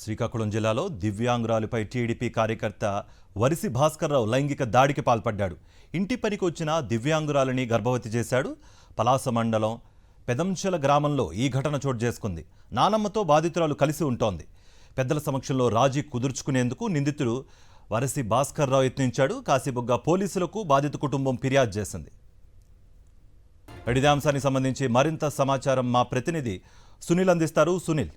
శ్రీకాకుళం జిల్లాలో దివ్యాంగురాలిపై టీడీపీ కార్యకర్త వరిసి భాస్కర్రావు లైంగిక దాడికి పాల్పడ్డాడు. ఇంటి పనికి వచ్చిన దివ్యాంగురాలిని గర్భవతి చేశాడు. పలాస మండలం పెదంచెల గ్రామంలో ఈ ఘటన చోటు చేసుకుంది. నానమ్మతో బాధితురాలు కలిసి ఉంటోంది. పెద్దల సమక్షంలో రాజీ కుదుర్చుకునేందుకు నిందితుడు వరిసి భాస్కర్రావు యత్నించాడు. కాశీబుగ్గ పోలీసులకు బాధిత కుటుంబం ఫిర్యాదు చేసింది. ఇదే అంశానికి సంబంధించి మరింత సమాచారం మా ప్రతినిధి సునీల్ అందిస్తారు. సునీల్,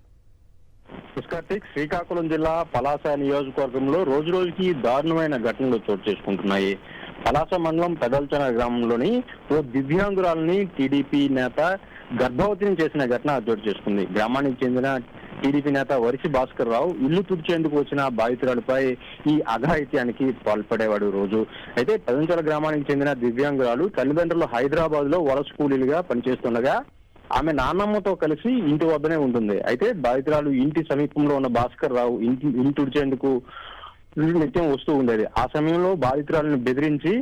కార్తీక్, శ్రీకాకుళం జిల్లా పలాస నియోజకవర్గంలో రోజు రోజుకి దారుణమైన ఘటనలు చోటు చేసుకుంటున్నాయి. పలాస మండలం పెదల్చన గ్రామంలోని ఓ దివ్యాంగురాలని టీడీపీ నేత గర్భవతిని చేసిన ఘటన చోటు చేసుకుంది. గ్రామానికి చెందిన టీడీపీ నేత వరిసి భాస్కర్ రావు ఇల్లు తుడిచేందుకు వచ్చిన బాధితురాలపై ఈ అఘాయిత్యానికి పాల్పడేవాడు రోజు. అయితే పెదంచెల గ్రామానికి చెందిన దివ్యాంగురాలు తల్లిదండ్రులు హైదరాబాద్ లో వలస కూలీలుగా పనిచేస్తుండగా ఆమె నాన్నమ్మతో కలిసి ఇంటి వద్దనే ఉంటుంది. అయితే బాధితురాలు ఇంటి సమీపంలో ఉన్న భాస్కర్ రావు ఇంటి తుడిచేందుకు నిత్యం వస్తూ ఉండేది. ఆ సమయంలో బాధితురాలను బెదిరించి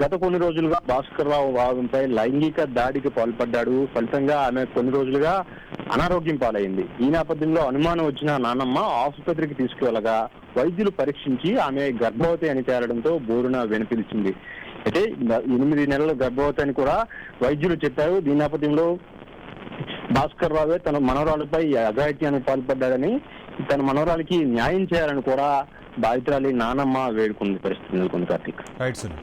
గత కొన్ని రోజులుగా భాస్కర్ రావు ఆమెపై లైంగిక దాడికి పాల్పడ్డాడు. ఫలితంగా ఆమె కొన్ని రోజులుగా అనారోగ్యం పాలైంది. ఈ నేపథ్యంలో అనుమానం వచ్చిన నాన్నమ్మ ఆసుపత్రికి తీసుకువెళ్ళగా వైద్యులు పరీక్షించి ఆమె గర్భవతి అని తేలడంతో బోరున వెనుపిలిచింది. అయితే 8 నెలల గర్భవతి అని కూడా వైద్యులు చెప్పారు. దీని నేపథ్యంలో భాస్కర్ రావే తన మనవరాలపై అఘాయిత్యానికి పాల్పడ్డాడని, తన మనవరాలకి న్యాయం చేయాలని కూడా బాధితురాలి నానమ్మ వేడుకున్న పరిస్థితి నెలకొంది. కార్తీక్. రైట్ సునీల్.